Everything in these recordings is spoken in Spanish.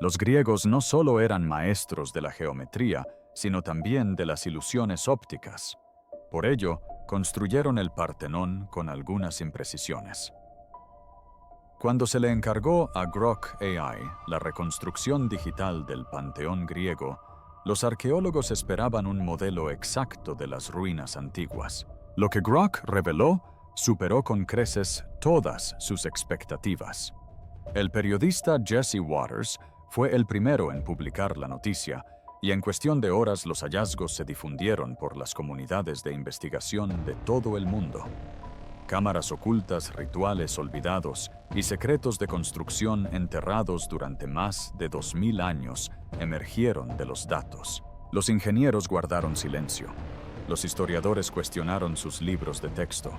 Los griegos no solo eran maestros de la geometría, sino también de las ilusiones ópticas. Por ello, construyeron el Partenón con algunas imprecisiones. Cuando se le encargó a Grok AI la reconstrucción digital del panteón griego, los arqueólogos esperaban un modelo exacto de las ruinas antiguas. Lo que Grok reveló superó con creces todas sus expectativas. El periodista Jesse Waters fue el primero en publicar la noticia, y en cuestión de horas los hallazgos se difundieron por las comunidades de investigación de todo el mundo. Cámaras ocultas, rituales olvidados y secretos de construcción enterrados durante más de 2000 años emergieron de los datos. Los ingenieros guardaron silencio. Los historiadores cuestionaron sus libros de texto.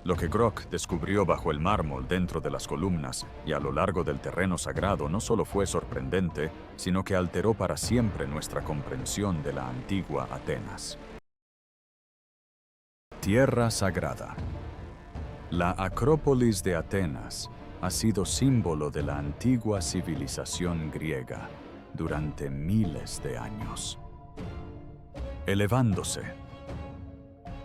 Lo que Grok descubrió bajo el mármol dentro de las columnas y a lo largo del terreno sagrado no solo fue sorprendente, sino que alteró para siempre nuestra comprensión de la antigua Atenas. Tierra sagrada. La Acrópolis de Atenas ha sido símbolo de la antigua civilización griega durante miles de años. Elevándose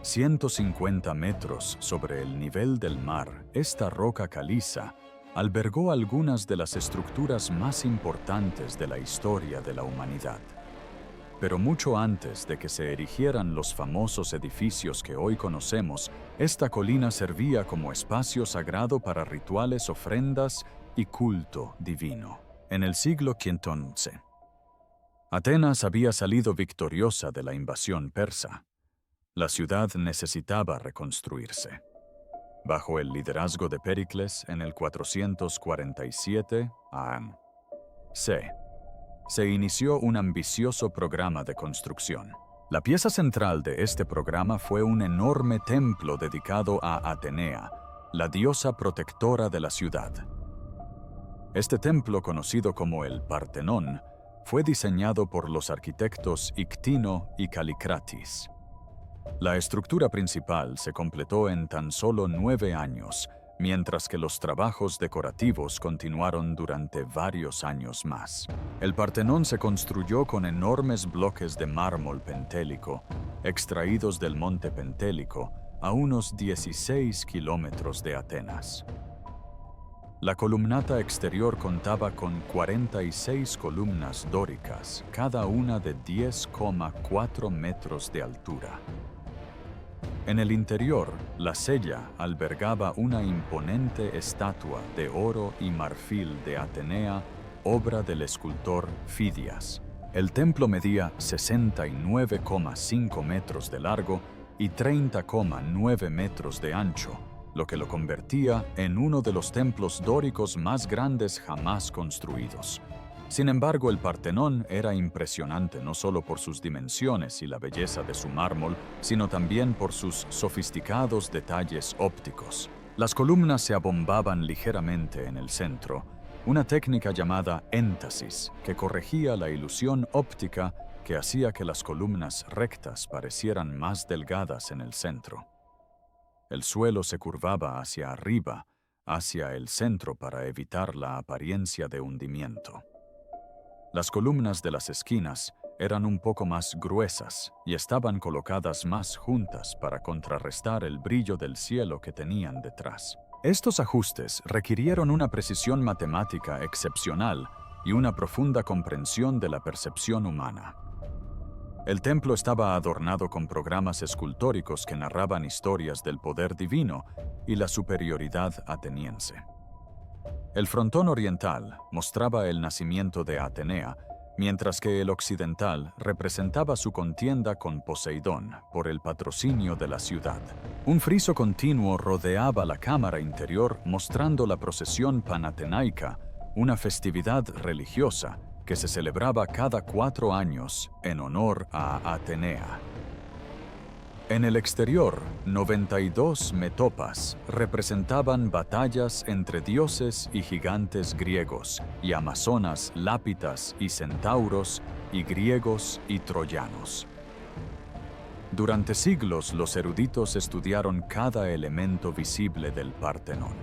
150 metros sobre el nivel del mar, esta roca caliza albergó algunas de las estructuras más importantes de la historia de la humanidad. Pero mucho antes de que se erigieran los famosos edificios que hoy conocemos, esta colina servía como espacio sagrado para rituales, ofrendas y culto divino. En el siglo XV, Atenas había salido victoriosa de la invasión persa. La ciudad necesitaba reconstruirse. Bajo el liderazgo de Péricles en el 447 a.C., se inició un ambicioso programa de construcción. La pieza central de este programa fue un enorme templo dedicado a Atenea, la diosa protectora de la ciudad. Este templo, conocido como el Partenón, fue diseñado por los arquitectos Ictino y Callicratis. La estructura principal se completó en tan solo 9 años, mientras que los trabajos decorativos continuaron durante varios años más. El Partenón se construyó con enormes bloques de mármol pentélico, extraídos del monte Pentélico, a unos 16 kilómetros de Atenas. La columnata exterior contaba con 46 columnas dóricas, cada una de 10,4 metros de altura. En el interior, la cella albergaba una imponente estatua de oro y marfil de Atenea, obra del escultor Fidias. El templo medía 69,5 metros de largo y 30,9 metros de ancho, lo que lo convertía en uno de los templos dóricos más grandes jamás construidos. Sin embargo, el Partenón era impresionante no solo por sus dimensiones y la belleza de su mármol, sino también por sus sofisticados detalles ópticos. Las columnas se abombaban ligeramente en el centro, una técnica llamada éntasis, que corregía la ilusión óptica que hacía que las columnas rectas parecieran más delgadas en el centro. El suelo se curvaba hacia arriba, hacia el centro para evitar la apariencia de hundimiento. Las columnas de las esquinas eran un poco más gruesas y estaban colocadas más juntas para contrarrestar el brillo del cielo que tenían detrás. Estos ajustes requirieron una precisión matemática excepcional y una profunda comprensión de la percepción humana. El templo estaba adornado con programas escultóricos que narraban historias del poder divino y la superioridad ateniense. El frontón oriental mostraba el nacimiento de Atenea, mientras que el occidental representaba su contienda con Poseidón por el patrocinio de la ciudad. Un friso continuo rodeaba la cámara interior mostrando la procesión panatenaica, una festividad religiosa que se celebraba cada 4 años en honor a Atenea. En el exterior, 92 metopas representaban batallas entre dioses y gigantes griegos, y amazonas, lápitas y centauros, y griegos y troyanos. Durante siglos, los eruditos estudiaron cada elemento visible del Partenón.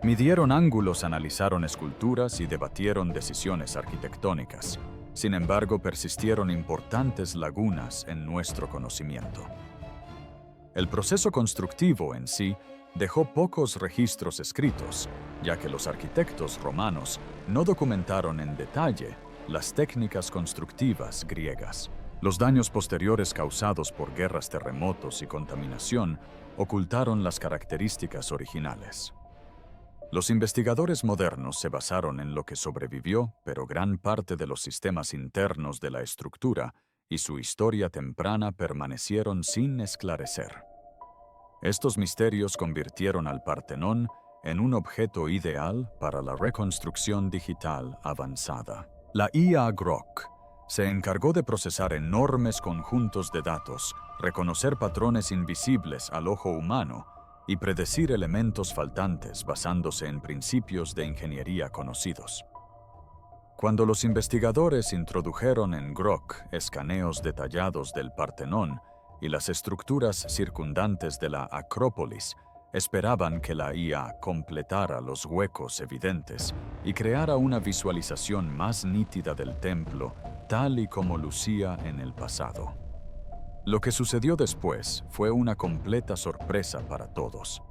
Midieron ángulos, analizaron esculturas y debatieron decisiones arquitectónicas. Sin embargo, persistieron importantes lagunas en nuestro conocimiento. El proceso constructivo en sí dejó pocos registros escritos, ya que los arquitectos romanos no documentaron en detalle las técnicas constructivas griegas. Los daños posteriores causados por guerras, terremotos y contaminación ocultaron las características originales. Los investigadores modernos se basaron en lo que sobrevivió, pero gran parte de los sistemas internos de la estructura y su historia temprana permanecieron sin esclarecer. Estos misterios convirtieron al Partenón en un objeto ideal para la reconstrucción digital avanzada. La IA Grok se encargó de procesar enormes conjuntos de datos, reconocer patrones invisibles al ojo humano y predecir elementos faltantes basándose en principios de ingeniería conocidos. Cuando los investigadores introdujeron en Grok escaneos detallados del Partenón y las estructuras circundantes de la Acrópolis, esperaban que la IA completara los huecos evidentes y creara una visualización más nítida del templo, tal y como lucía en el pasado. Lo que sucedió después fue una completa sorpresa para todos.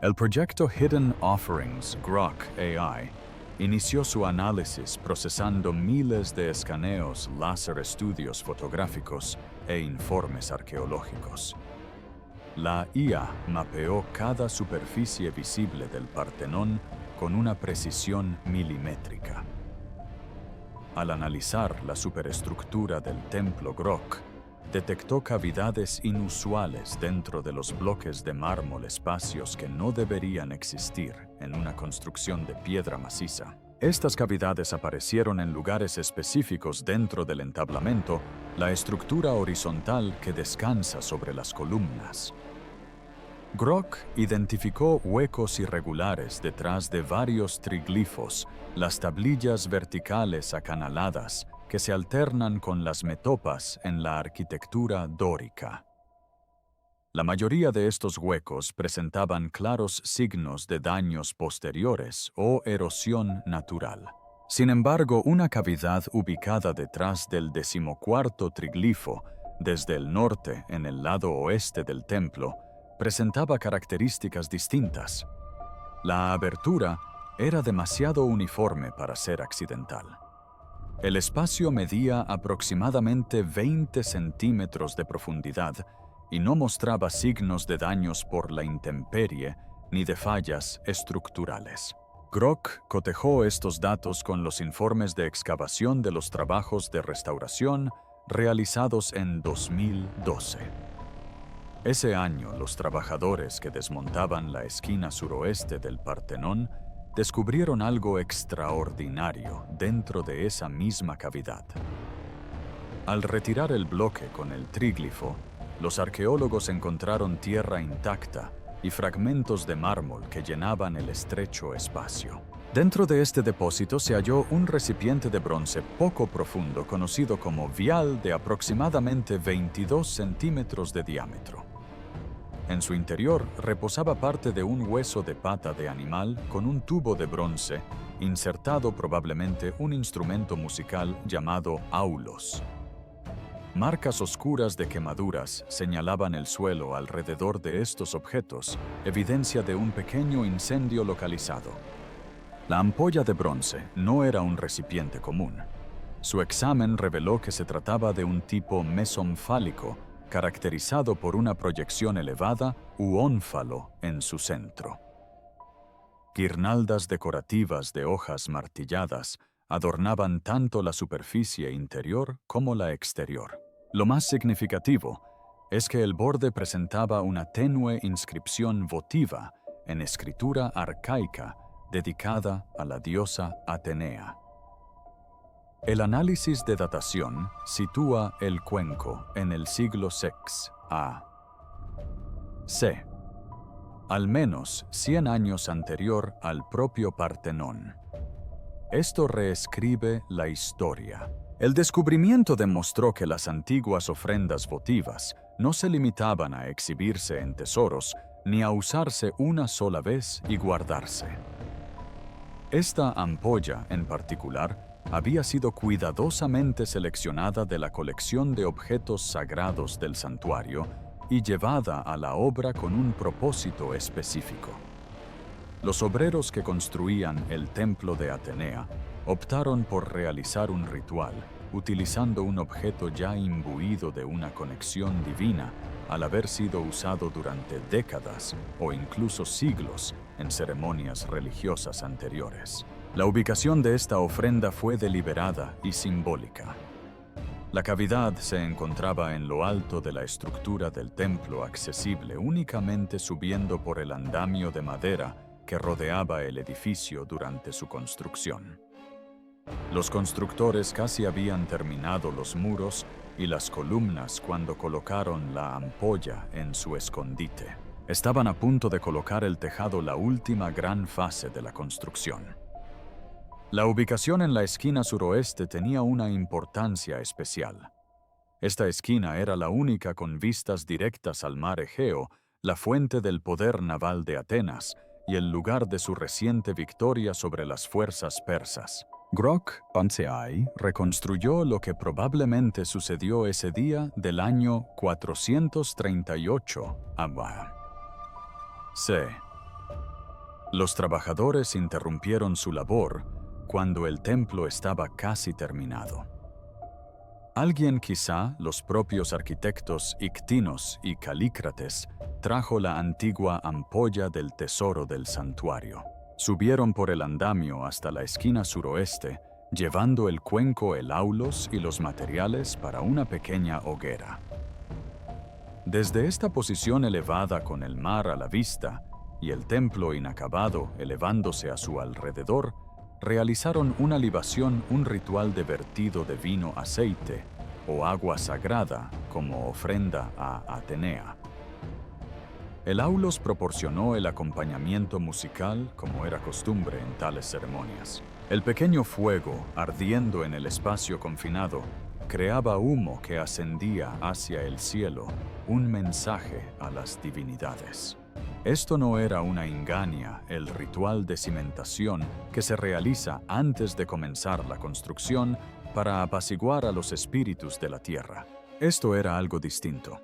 El proyecto Hidden Offerings Grok AI inició su análisis procesando miles de escaneos, láser, estudios fotográficos e informes arqueológicos. La IA mapeó cada superficie visible del Partenón con una precisión milimétrica. Al analizar la superestructura del templo Grok, detectó cavidades inusuales dentro de los bloques de mármol, espacios que no deberían existir en una construcción de piedra maciza. Estas cavidades aparecieron en lugares específicos dentro del entablamento, la estructura horizontal que descansa sobre las columnas. Grok identificó huecos irregulares detrás de varios triglifos, las tablillas verticales acanaladas que se alternan con las metopas en la arquitectura dórica. La mayoría de estos huecos presentaban claros signos de daños posteriores o erosión natural. Sin embargo, una cavidad ubicada detrás del 14º triglifo, desde el norte en el lado oeste del templo, presentaba características distintas. La abertura era demasiado uniforme para ser accidental. El espacio medía aproximadamente 20 centímetros de profundidad y no mostraba signos de daños por la intemperie ni de fallas estructurales. Grok cotejó estos datos con los informes de excavación de los trabajos de restauración realizados en 2012. Ese año, los trabajadores que desmontaban la esquina suroeste del Partenón descubrieron algo extraordinario dentro de esa misma cavidad. Al retirar el bloque con el tríglifo, los arqueólogos encontraron tierra intacta y fragmentos de mármol que llenaban el estrecho espacio. Dentro de este depósito se halló un recipiente de bronce poco profundo conocido como vial de aproximadamente 22 centímetros de diámetro. En su interior reposaba parte de un hueso de pata de animal con un tubo de bronce, insertado probablemente un instrumento musical llamado aulos. Marcas oscuras de quemaduras señalaban el suelo alrededor de estos objetos, evidencia de un pequeño incendio localizado. La ampolla de bronce no era un recipiente común. Su examen reveló que se trataba de un tipo mesonfálico, caracterizado por una proyección elevada u ónfalo en su centro. Guirnaldas decorativas de hojas martilladas adornaban tanto la superficie interior como la exterior. Lo más significativo es que el borde presentaba una tenue inscripción votiva en escritura arcaica dedicada a la diosa Atenea. El análisis de datación sitúa el cuenco en el siglo VI a.C., al menos 100 años anterior al propio Partenón. Esto reescribe la historia. El descubrimiento demostró que las antiguas ofrendas votivas no se limitaban a exhibirse en tesoros, ni a usarse una sola vez y guardarse. Esta ampolla, en particular, había sido cuidadosamente seleccionada de la colección de objetos sagrados del santuario y llevada a la obra con un propósito específico. Los obreros que construían el templo de Atenea optaron por realizar un ritual utilizando un objeto ya imbuido de una conexión divina al haber sido usado durante décadas o incluso siglos en ceremonias religiosas anteriores. La ubicación de esta ofrenda fue deliberada y simbólica. La cavidad se encontraba en lo alto de la estructura del templo, accesible únicamente subiendo por el andamio de madera que rodeaba el edificio durante su construcción. Los constructores casi habían terminado los muros y las columnas cuando colocaron la ampolla en su escondite. Estaban a punto de colocar el tejado, la última gran fase de la construcción. La ubicación en la esquina suroeste tenía una importancia especial. Esta esquina era la única con vistas directas al mar Egeo, la fuente del poder naval de Atenas y el lugar de su reciente victoria sobre las fuerzas persas. Grok-Pansai reconstruyó lo que probablemente sucedió ese día del año 438 a.C. Los trabajadores interrumpieron su labor cuando el templo estaba casi terminado. Alguien, quizá los propios arquitectos Ictinos y Calícrates, trajo la antigua ampolla del tesoro del santuario. Subieron por el andamio hasta la esquina suroeste, llevando el cuenco, el aulos y los materiales para una pequeña hoguera. Desde esta posición elevada con el mar a la vista y el templo inacabado elevándose a su alrededor, realizaron una libación, un ritual de vertido de vino, aceite o agua sagrada como ofrenda a Atenea. El aulos proporcionó el acompañamiento musical como era costumbre en tales ceremonias. El pequeño fuego, ardiendo en el espacio confinado, creaba humo que ascendía hacia el cielo, un mensaje a las divinidades. Esto no era una ingania, el ritual de cimentación que se realiza antes de comenzar la construcción para apaciguar a los espíritus de la tierra. Esto era algo distinto.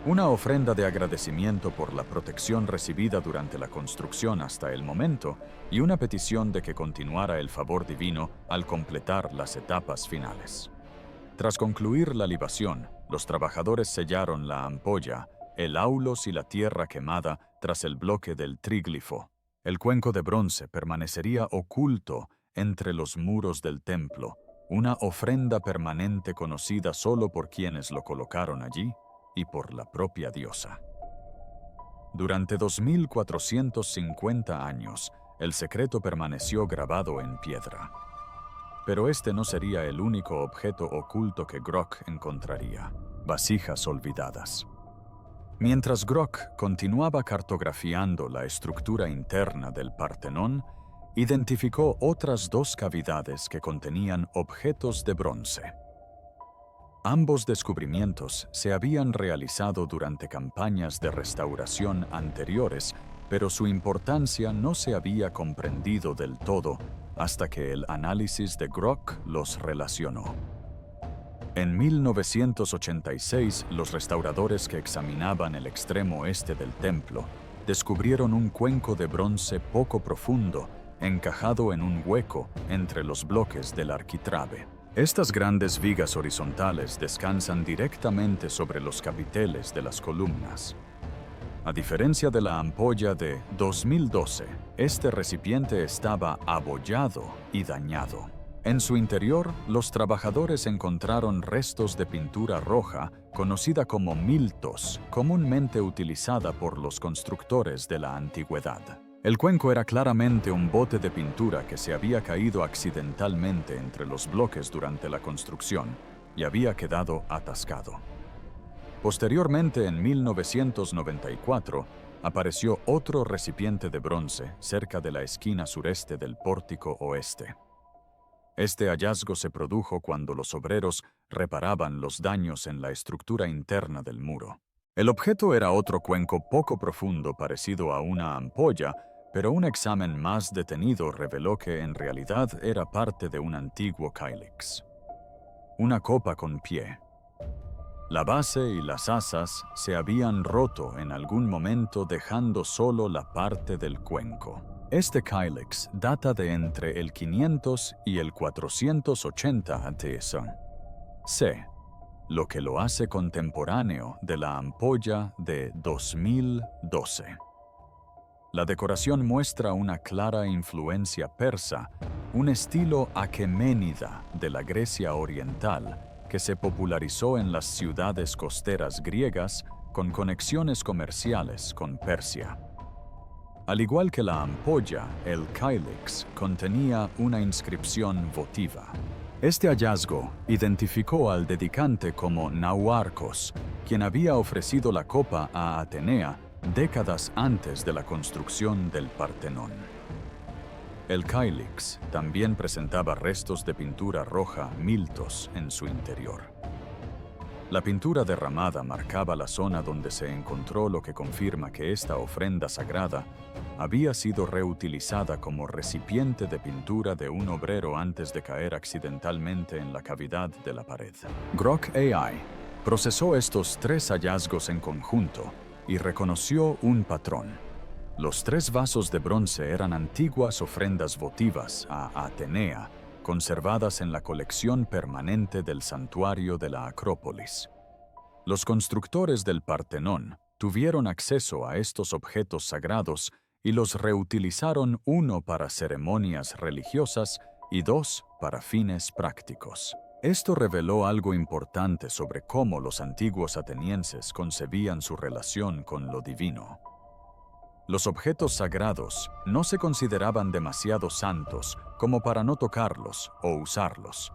Una ofrenda de agradecimiento por la protección recibida durante la construcción hasta el momento y una petición de que continuara el favor divino al completar las etapas finales. Tras concluir la libación, los trabajadores sellaron la ampolla, el aulos y la tierra quemada tras el bloque del tríglifo. El cuenco de bronce permanecería oculto entre los muros del templo, una ofrenda permanente conocida solo por quienes lo colocaron allí y por la propia diosa. Durante 2450 años, el secreto permaneció grabado en piedra. Pero este no sería el único objeto oculto que Grok encontraría: vasijas olvidadas. Mientras Grok continuaba cartografiando la estructura interna del Partenón, identificó otras dos cavidades que contenían objetos de bronce. Ambos descubrimientos se habían realizado durante campañas de restauración anteriores, pero su importancia no se había comprendido del todo hasta que el análisis de Grok los relacionó. En 1986, los restauradores que examinaban el extremo este del templo descubrieron un cuenco de bronce poco profundo, encajado en un hueco entre los bloques del arquitrabe. Estas grandes vigas horizontales descansan directamente sobre los capiteles de las columnas. A diferencia de la ampolla de 2012, este recipiente estaba abollado y dañado. En su interior, los trabajadores encontraron restos de pintura roja, conocida como miltos, comúnmente utilizada por los constructores de la antigüedad. El cuenco era claramente un bote de pintura que se había caído accidentalmente entre los bloques durante la construcción y había quedado atascado. Posteriormente, en 1994, apareció otro recipiente de bronce cerca de la esquina sureste del pórtico oeste. Este hallazgo se produjo cuando los obreros reparaban los daños en la estructura interna del muro. El objeto era otro cuenco poco profundo parecido a una ampolla, pero un examen más detenido reveló que en realidad era parte de un antiguo cáliz. Una copa con pie. La base y las asas se habían roto en algún momento dejando solo la parte del cuenco. Este cáliz data de entre el 500 y el 480 a.C., lo que lo hace contemporáneo de la ampolla de 2012. La decoración muestra una clara influencia persa, un estilo aqueménida de la Grecia oriental que se popularizó en las ciudades costeras griegas con conexiones comerciales con Persia. Al igual que la ampolla, el cáliz contenía una inscripción votiva. Este hallazgo identificó al dedicante como Nauarcos, quien había ofrecido la copa a Atenea décadas antes de la construcción del Partenón. El cáliz también presentaba restos de pintura roja miltos en su interior. La pintura derramada marcaba la zona donde se encontró, lo que confirma que esta ofrenda sagrada había sido reutilizada como recipiente de pintura de un obrero antes de caer accidentalmente en la cavidad de la pared. Grok AI procesó estos tres hallazgos en conjunto y reconoció un patrón. Los tres vasos de bronce eran antiguas ofrendas votivas a Atenea, conservadas en la colección permanente del santuario de la Acrópolis. Los constructores del Partenón tuvieron acceso a estos objetos sagrados y los reutilizaron, uno para ceremonias religiosas y dos para fines prácticos. Esto reveló algo importante sobre cómo los antiguos atenienses concebían su relación con lo divino. Los objetos sagrados no se consideraban demasiado santos como para no tocarlos o usarlos.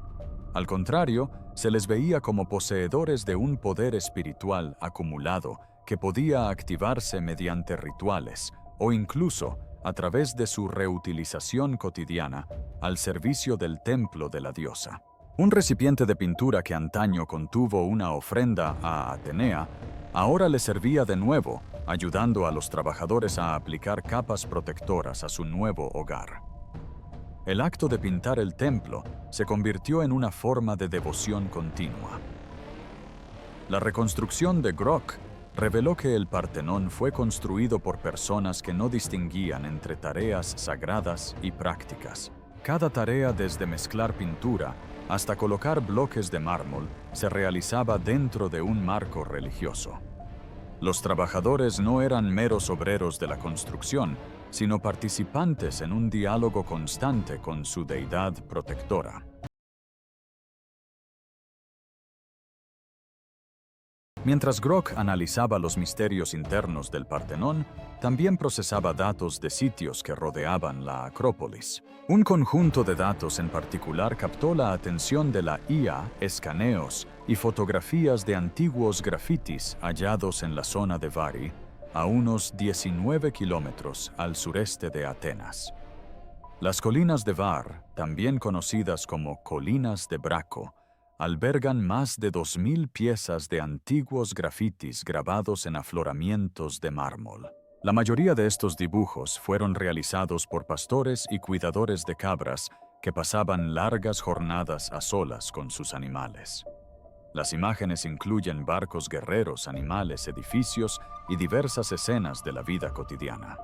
Al contrario, se les veía como poseedores de un poder espiritual acumulado que podía activarse mediante rituales o incluso a través de su reutilización cotidiana al servicio del templo de la diosa. Un recipiente de pintura que antaño contuvo una ofrenda a Atenea, ahora le servía de nuevo, ayudando a los trabajadores a aplicar capas protectoras a su nuevo hogar. El acto de pintar el templo se convirtió en una forma de devoción continua. La reconstrucción de Grok reveló que el Partenón fue construido por personas que no distinguían entre tareas sagradas y prácticas. Cada tarea, desde mezclar pintura hasta colocar bloques de mármol, se realizaba dentro de un marco religioso. Los trabajadores no eran meros obreros de la construcción, sino participantes en un diálogo constante con su deidad protectora. Mientras Grok analizaba los misterios internos del Partenón, también procesaba datos de sitios que rodeaban la Acrópolis. Un conjunto de datos en particular captó la atención de la IA, escaneos y fotografías de antiguos grafitis hallados en la zona de Bari, a unos 19 kilómetros al sureste de Atenas. Las colinas de Var, también conocidas como Colinas de Braco, albergan más de 2.000 piezas de antiguos grafitis grabados en afloramientos de mármol. La mayoría de estos dibujos fueron realizados por pastores y cuidadores de cabras que pasaban largas jornadas a solas con sus animales. Las imágenes incluyen barcos guerreros, animales, edificios y diversas escenas de la vida cotidiana.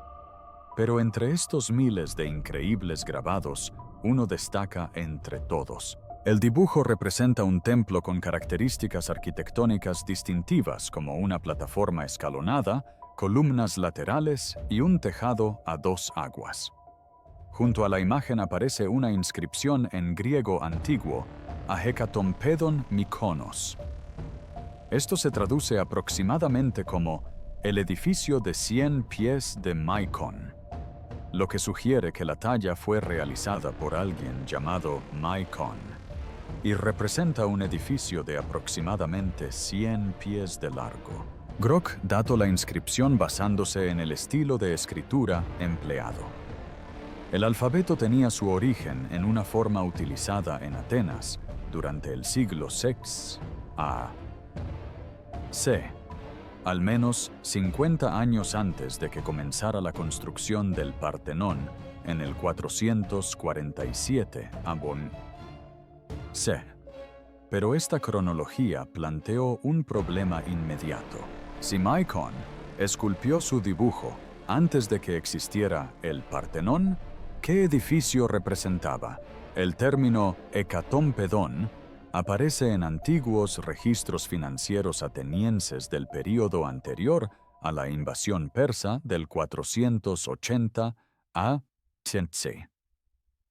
Pero entre estos miles de increíbles grabados, uno destaca entre todos. El dibujo representa un templo con características arquitectónicas distintivas como una plataforma escalonada, columnas laterales y un tejado a dos aguas. Junto a la imagen aparece una inscripción en griego antiguo, Ahekatompedon Mykonos. Esto se traduce aproximadamente como el edificio de 100 pies de Maikon, lo que sugiere que la talla fue realizada por alguien llamado Maikon y representa un edificio de aproximadamente 100 pies de largo. Grok dató la inscripción basándose en el estilo de escritura empleado. El alfabeto tenía su origen en una forma utilizada en Atenas durante el siglo VI a.C., al menos 50 años antes de que comenzara la construcción del Partenón en el 447 a.C. Pero esta cronología planteó un problema inmediato. Si Maikon esculpió su dibujo antes de que existiera el Partenón, ¿qué edificio representaba? El término hecatompedón aparece en antiguos registros financieros atenienses del período anterior a la invasión persa del 480 a.C.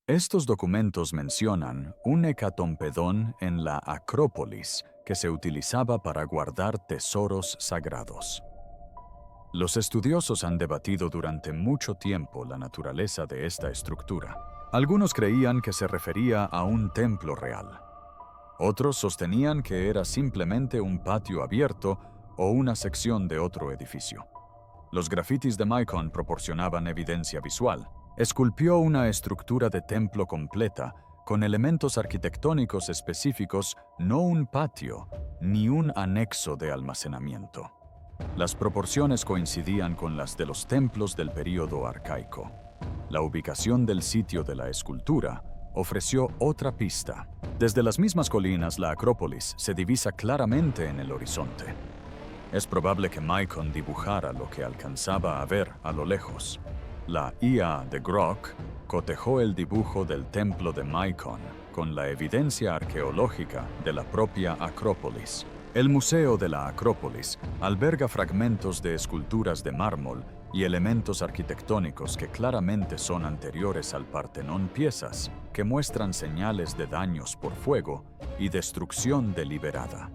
Estos documentos mencionan un hecatompedón en la Acrópolis que se utilizaba para guardar tesoros sagrados. Los estudiosos han debatido durante mucho tiempo la naturaleza de esta estructura. Algunos creían que se refería a un templo real. Otros sostenían que era simplemente un patio abierto o una sección de otro edificio. Los grafitis de Maikon proporcionaban evidencia visual. Esculpió una estructura de templo completa con elementos arquitectónicos específicos, no un patio ni un anexo de almacenamiento. Las proporciones coincidían con las de los templos del período arcaico. La ubicación del sitio de la escultura ofreció otra pista. Desde las mismas colinas, la Acrópolis se divisa claramente en el horizonte. Es probable que Maikon dibujara lo que alcanzaba a ver a lo lejos. La IA de Grok cotejó el dibujo del templo de Maikon con la evidencia arqueológica de la propia Acrópolis. El Museo de la Acrópolis alberga fragmentos de esculturas de mármol y elementos arquitectónicos que claramente son anteriores al Partenón, piezas que muestran señales de daños por fuego y destrucción deliberada.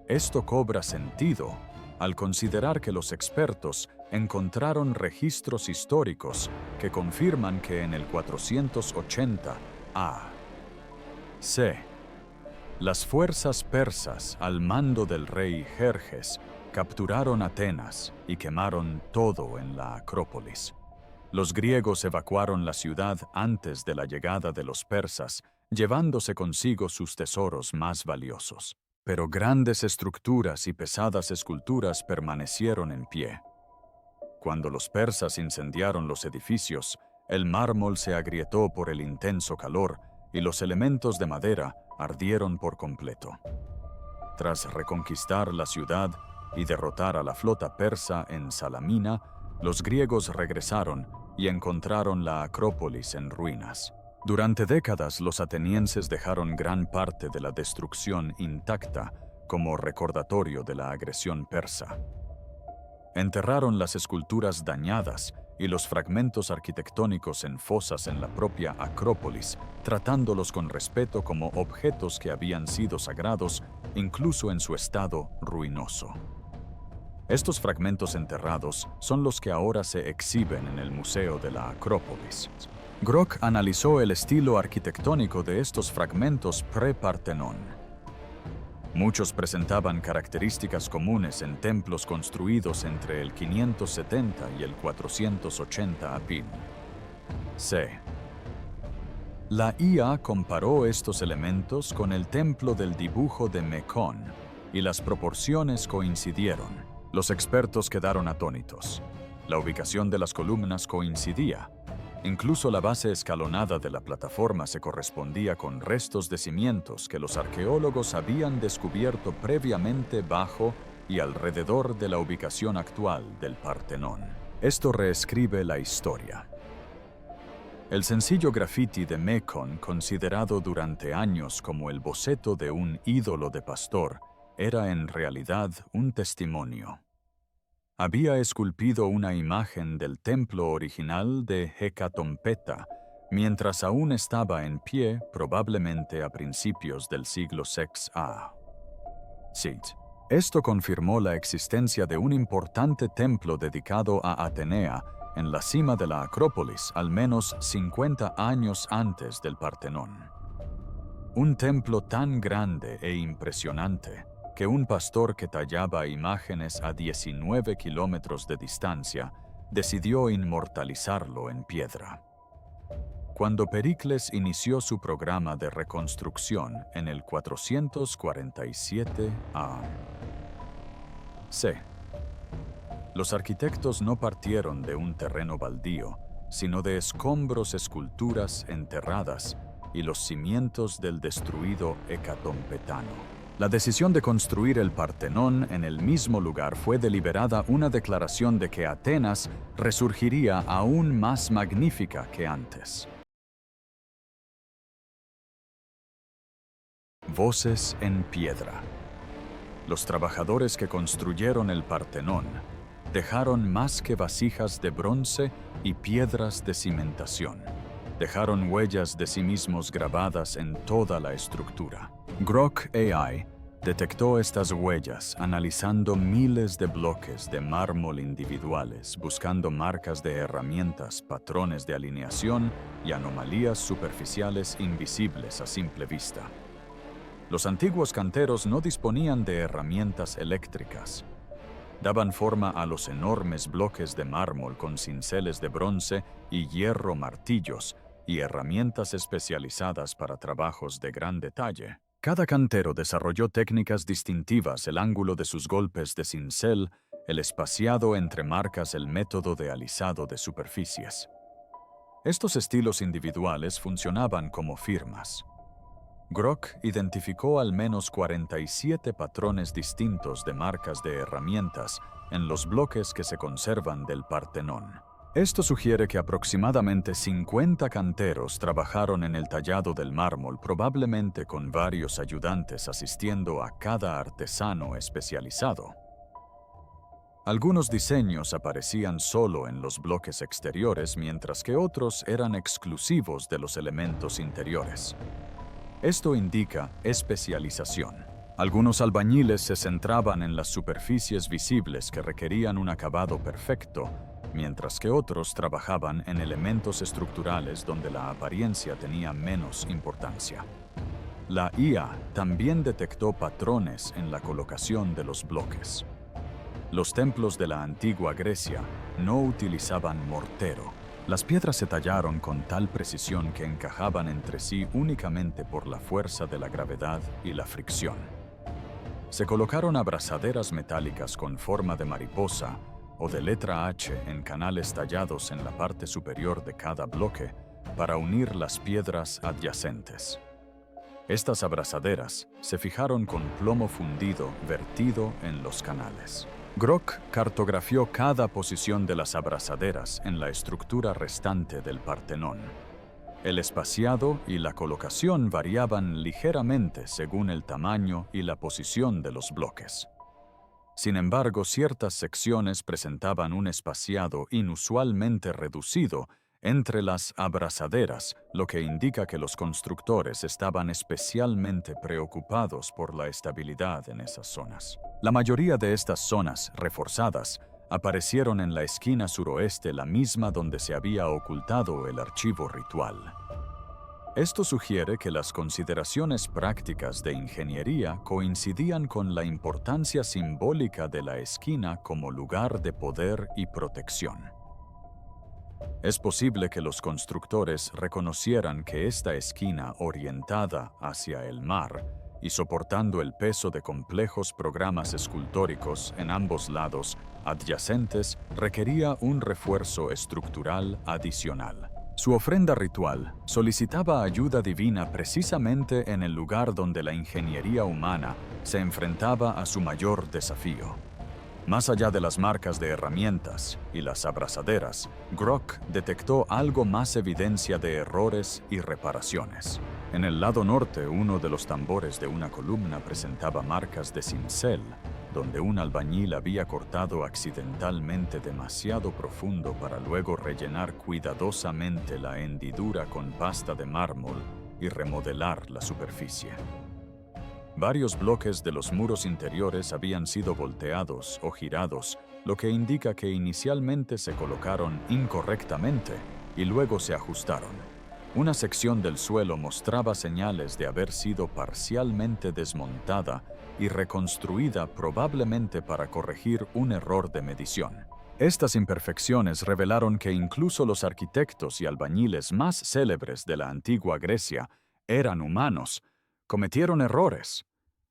Esto cobra sentido al considerar que los expertos encontraron registros históricos que confirman que en el 480 a.C., las fuerzas persas al mando del rey Jerjes capturaron Atenas y quemaron todo en la Acrópolis. Los griegos evacuaron la ciudad antes de la llegada de los persas, llevándose consigo sus tesoros más valiosos. Pero grandes estructuras y pesadas esculturas permanecieron en pie. Cuando los persas incendiaron los edificios, el mármol se agrietó por el intenso calor y los elementos de madera ardieron por completo. Tras reconquistar la ciudad y derrotar a la flota persa en Salamina, los griegos regresaron y encontraron la Acrópolis en ruinas. Durante décadas, los atenienses dejaron gran parte de la destrucción intacta como recordatorio de la agresión persa. Enterraron las esculturas dañadas y los fragmentos arquitectónicos en fosas en la propia Acrópolis, tratándolos con respeto como objetos que habían sido sagrados, incluso en su estado ruinoso. Estos fragmentos enterrados son los que ahora se exhiben en el Museo de la Acrópolis. Grok analizó el estilo arquitectónico de estos fragmentos pre-Partenón. Muchos presentaban características comunes en templos construidos entre el 570 y el 480 a.C. La IA comparó estos elementos con el templo del dibujo de Mekón y las proporciones coincidieron. Los expertos quedaron atónitos. La ubicación de las columnas coincidía. Incluso la base escalonada de la plataforma se correspondía con restos de cimientos que los arqueólogos habían descubierto previamente bajo y alrededor de la ubicación actual del Partenón. Esto reescribe la historia. El sencillo grafiti de Mekón, considerado durante años como el boceto de un ídolo de pastor, era en realidad un testimonio. Había esculpido una imagen del templo original de Hecatompeta, mientras aún estaba en pie, probablemente a principios del siglo VI a.C. Esto confirmó la existencia de un importante templo dedicado a Atenea en la cima de la Acrópolis, al menos 50 años antes del Partenón. Un templo tan grande e impresionante que un pastor que tallaba imágenes a 19 kilómetros de distancia decidió inmortalizarlo en piedra. Cuando Pericles inició su programa de reconstrucción en el 447 a. C. Los arquitectos no partieron de un terreno baldío, sino de escombros, esculturas enterradas y los cimientos del destruido Hecatompetano. La decisión de construir el Partenón en el mismo lugar fue deliberada una declaración de que Atenas resurgiría aún más magnífica que antes. Voces en piedra. Los trabajadores que construyeron el Partenón dejaron más que vasijas de bronce y piedras de cimentación. Dejaron huellas de sí mismos grabadas en toda la estructura. Grok AI detectó estas huellas analizando miles de bloques de mármol individuales, buscando marcas de herramientas, patrones de alineación y anomalías superficiales invisibles a simple vista. Los antiguos canteros no disponían de herramientas eléctricas. Daban forma a los enormes bloques de mármol con cinceles de bronce y hierro, martillos y herramientas especializadas para trabajos de gran detalle. Cada cantero desarrolló técnicas distintivas, el ángulo de sus golpes de cincel, el espaciado entre marcas, el método de alisado de superficies. Estos estilos individuales funcionaban como firmas. Grok identificó al menos 47 patrones distintos de marcas de herramientas en los bloques que se conservan del Partenón. Esto sugiere que aproximadamente 50 canteros trabajaron en el tallado del mármol, probablemente con varios ayudantes asistiendo a cada artesano especializado. Algunos diseños aparecían solo en los bloques exteriores, mientras que otros eran exclusivos de los elementos interiores. Esto indica especialización. Algunos albañiles se centraban en las superficies visibles que requerían un acabado perfecto, mientras que otros trabajaban en elementos estructurales donde la apariencia tenía menos importancia. La IA también detectó patrones en la colocación de los bloques. Los templos de la antigua Grecia no utilizaban mortero. Las piedras se tallaron con tal precisión que encajaban entre sí únicamente por la fuerza de la gravedad y la fricción. Se colocaron abrazaderas metálicas con forma de mariposa o de letra H en canales tallados en la parte superior de cada bloque para unir las piedras adyacentes. Estas abrazaderas se fijaron con plomo fundido vertido en los canales. Grok cartografió cada posición de las abrazaderas en la estructura restante del Partenón. El espaciado y la colocación variaban ligeramente según el tamaño y la posición de los bloques. Sin embargo, ciertas secciones presentaban un espaciado inusualmente reducido entre las abrazaderas, lo que indica que los constructores estaban especialmente preocupados por la estabilidad en esas zonas. La mayoría de estas zonas reforzadas aparecieron en la esquina suroeste, la misma donde se había ocultado el archivo ritual. Esto sugiere que las consideraciones prácticas de ingeniería coincidían con la importancia simbólica de la esquina como lugar de poder y protección. Es posible que los constructores reconocieran que esta esquina orientada hacia el mar y soportando el peso de complejos programas escultóricos en ambos lados adyacentes requería un refuerzo estructural adicional. Su ofrenda ritual solicitaba ayuda divina precisamente en el lugar donde la ingeniería humana se enfrentaba a su mayor desafío. Más allá de las marcas de herramientas y las abrazaderas, Grok detectó algo más: evidencia de errores y reparaciones. En el lado norte, uno de los tambores de una columna presentaba marcas de cincel, donde un albañil había cortado accidentalmente demasiado profundo para luego rellenar cuidadosamente la hendidura con pasta de mármol y remodelar la superficie. Varios bloques de los muros interiores habían sido volteados o girados, lo que indica que inicialmente se colocaron incorrectamente y luego se ajustaron. Una sección del suelo mostraba señales de haber sido parcialmente desmontada y reconstruida, probablemente para corregir un error de medición. Estas imperfecciones revelaron que incluso los arquitectos y albañiles más célebres de la antigua Grecia eran humanos, cometieron errores,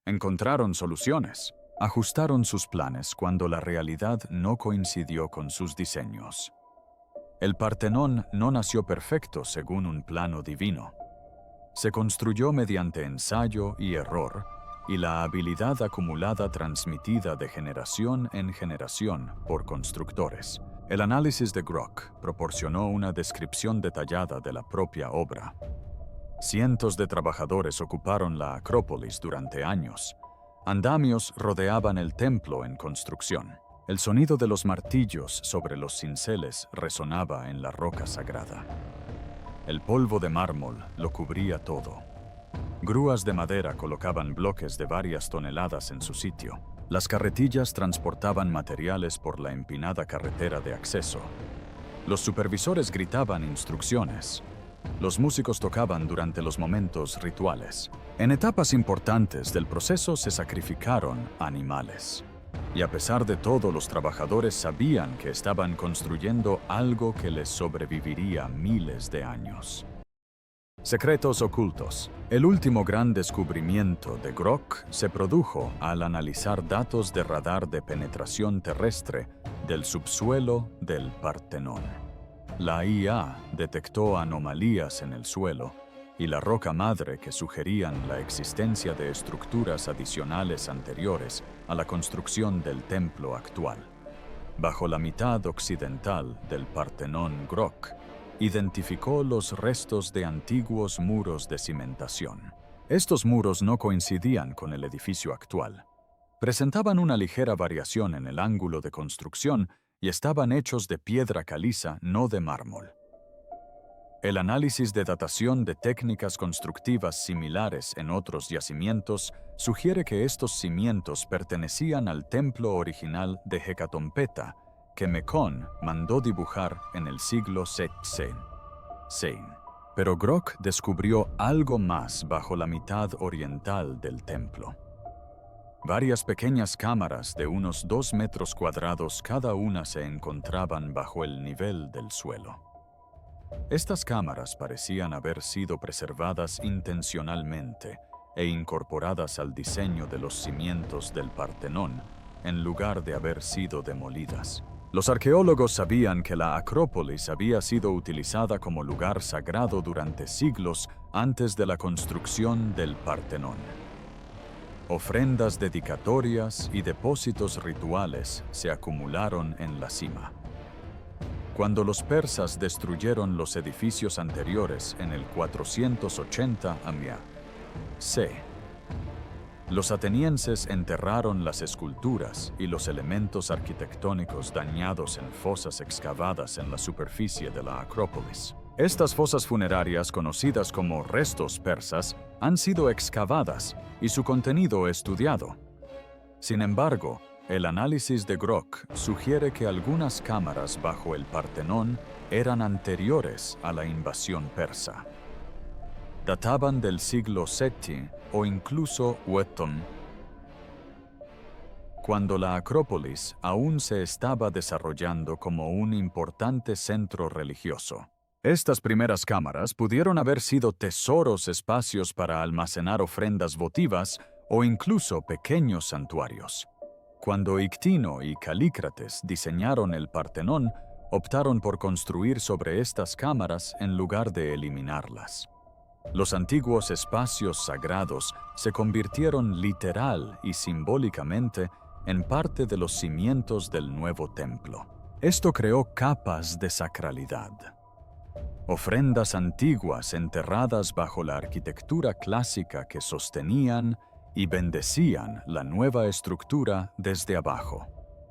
encontraron soluciones. Ajustaron sus planes cuando la realidad no coincidió con sus diseños. El Partenón no nació perfecto según un plano divino. Se construyó mediante ensayo y error, y la habilidad acumulada transmitida de generación en generación por constructores. El análisis de Grock proporcionó una descripción detallada de la propia obra. Cientos de trabajadores ocuparon la Acrópolis durante años. Andamios rodeaban el templo en construcción. El sonido de los martillos sobre los cinceles resonaba en la roca sagrada. El polvo de mármol lo cubría todo. Grúas de madera colocaban bloques de varias toneladas en su sitio. Las carretillas transportaban materiales por la empinada carretera de acceso. Los supervisores gritaban instrucciones. Los músicos tocaban durante los momentos rituales. En etapas importantes del proceso se sacrificaron animales. Y a pesar de todo, los trabajadores sabían que estaban construyendo algo que les sobreviviría miles de años. Secretos ocultos. El último gran descubrimiento de Grock se produjo al analizar datos de radar de penetración terrestre del subsuelo del Partenón. La IA detectó anomalías en el suelo y la roca madre que sugerían la existencia de estructuras adicionales anteriores a la construcción del templo actual. Bajo la mitad occidental del Partenón, Grock identificó los restos de antiguos muros de cimentación. Estos muros no coincidían con el edificio actual. Presentaban una ligera variación en el ángulo de construcción y estaban hechos de piedra caliza, no de mármol. El análisis de datación de técnicas constructivas similares en otros yacimientos sugiere que estos cimientos pertenecían al templo original de Hecatompeta, que Mecón mandó dibujar en el siglo VII. Pero Grock descubrió algo más bajo la mitad oriental del templo. Varias pequeñas cámaras de unos 2 metros cuadrados cada una se encontraban bajo el nivel del suelo. Estas cámaras parecían haber sido preservadas intencionalmente e incorporadas al diseño de los cimientos del Partenón, en lugar de haber sido demolidas. Los arqueólogos sabían que la Acrópolis había sido utilizada como lugar sagrado durante siglos antes de la construcción del Partenón. Ofrendas dedicatorias y depósitos rituales se acumularon en la cima. Cuando los persas destruyeron los edificios anteriores en el 480 a.C., los atenienses enterraron las esculturas y los elementos arquitectónicos dañados en fosas excavadas en la superficie de la Acrópolis. Estas fosas funerarias, conocidas como restos persas, han sido excavadas y su contenido estudiado. Sin embargo, el análisis de Grock sugiere que algunas cámaras bajo el Partenón eran anteriores a la invasión persa. Databan del siglo VII o incluso VIII, cuando la Acrópolis aún se estaba desarrollando como un importante centro religioso. Estas primeras cámaras pudieron haber sido tesoros, espacios para almacenar ofrendas votivas o incluso pequeños santuarios. Cuando Ictino y Calícrates diseñaron el Partenón, optaron por construir sobre estas cámaras en lugar de eliminarlas. Los antiguos espacios sagrados se convirtieron literal y simbólicamente en parte de los cimientos del nuevo templo. Esto creó capas de sacralidad. Ofrendas antiguas enterradas bajo la arquitectura clásica que sostenían y bendecían la nueva estructura desde abajo.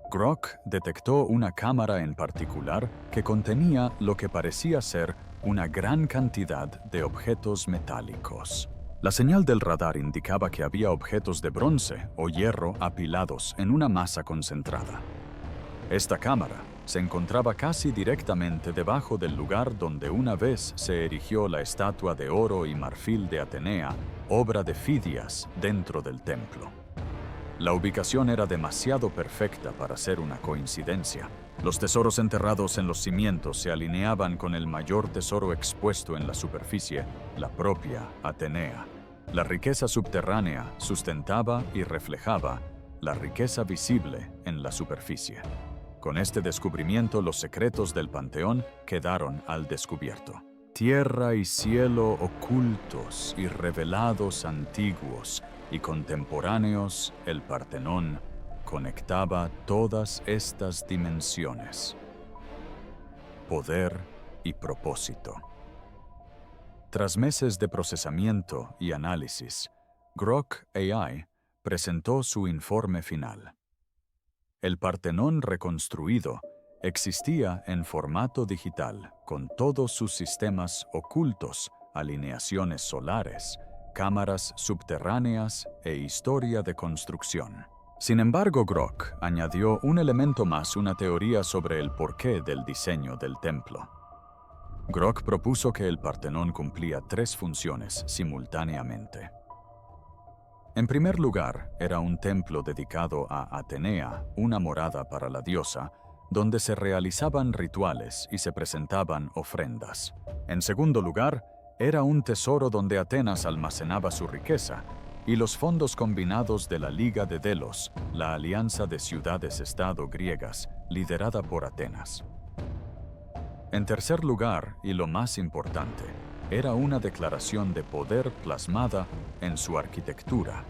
Grock detectó una cámara en particular que contenía lo que parecía ser una gran cantidad de objetos metálicos. La señal del radar indicaba que había objetos de bronce o hierro apilados en una masa concentrada. Esta cámara se encontraba casi directamente debajo del lugar donde una vez se erigió la estatua de oro y marfil de Atenea, obra de Fidias, dentro del templo. La ubicación era demasiado perfecta para ser una coincidencia. Los tesoros enterrados en los cimientos se alineaban con el mayor tesoro expuesto en la superficie, la propia Atenea. La riqueza subterránea sustentaba y reflejaba la riqueza visible en la superficie. Con este descubrimiento, los secretos del Panteón quedaron al descubierto. Tierra y cielo ocultos y revelados, antiguos y contemporáneos, el Partenón conectaba todas estas dimensiones. Poder y propósito. Tras meses de procesamiento y análisis, Grok AI presentó su informe final. El Partenón reconstruido existía en formato digital, con todos sus sistemas ocultos, alineaciones solares, cámaras subterráneas e historia de construcción. Sin embargo, Grok añadió un elemento más, una teoría sobre el porqué del diseño del templo. Grok propuso que el Partenón cumplía 3 funciones simultáneamente. En primer lugar, era un templo dedicado a Atenea, una morada para la diosa, donde se realizaban rituales y se presentaban ofrendas. En segundo lugar, era un tesoro donde Atenas almacenaba su riqueza y los fondos combinados de la Liga de Delos, la alianza de ciudades-estado griegas, liderada por Atenas. En tercer lugar, y lo más importante, era una declaración de poder plasmada en su arquitectura.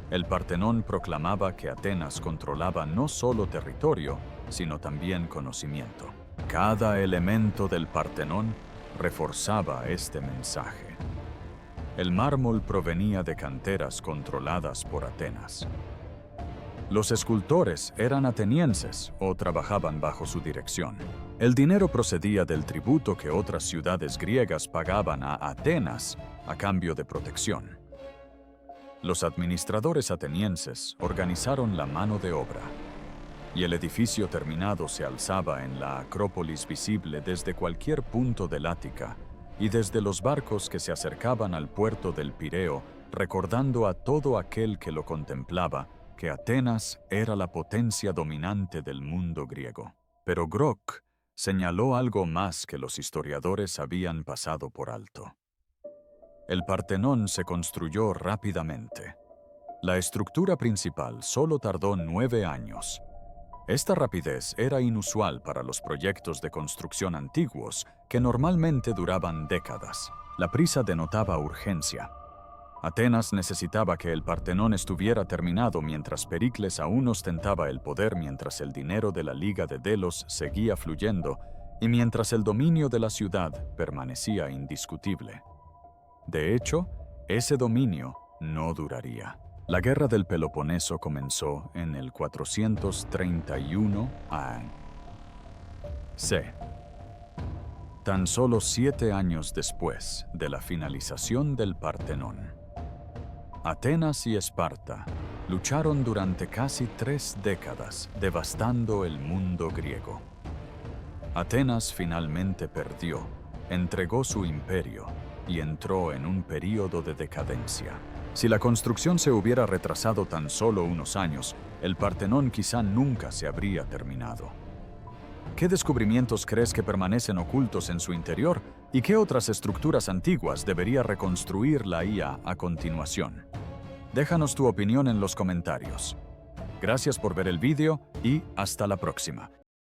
El Partenón proclamaba que Atenas controlaba no solo territorio, sino también conocimiento. Cada elemento del Partenón reforzaba este mensaje. El mármol provenía de canteras controladas por Atenas. Los escultores eran atenienses o trabajaban bajo su dirección. El dinero procedía del tributo que otras ciudades griegas pagaban a Atenas a cambio de protección. Los administradores atenienses organizaron la mano de obra, y el edificio terminado se alzaba en la Acrópolis, visible desde cualquier punto del Ática y desde los barcos que se acercaban al puerto del Pireo, recordando a todo aquel que lo contemplaba que Atenas era la potencia dominante del mundo griego. Pero Grok señaló algo más que los historiadores habían pasado por alto. El Partenón se construyó rápidamente. La estructura principal solo tardó 9 años. Esta rapidez era inusual para los proyectos de construcción antiguos, que normalmente duraban décadas. La prisa denotaba urgencia. Atenas necesitaba que el Partenón estuviera terminado mientras Pericles aún ostentaba el poder, mientras el dinero de la Liga de Delos seguía fluyendo y mientras el dominio de la ciudad permanecía indiscutible. De hecho, ese dominio no duraría. La Guerra del Peloponeso comenzó en el 431 a.C. Tan solo 7 años después de la finalización del Partenón. Atenas y Esparta lucharon durante casi 3 décadas, devastando el mundo griego. Atenas finalmente perdió, entregó su imperio y entró en un período de decadencia. Si la construcción se hubiera retrasado tan solo unos años, el Partenón quizá nunca se habría terminado. ¿Qué descubrimientos crees que permanecen ocultos en su interior y qué otras estructuras antiguas debería reconstruir la IA a continuación? Déjanos tu opinión en los comentarios. Gracias por ver el vídeo y hasta la próxima.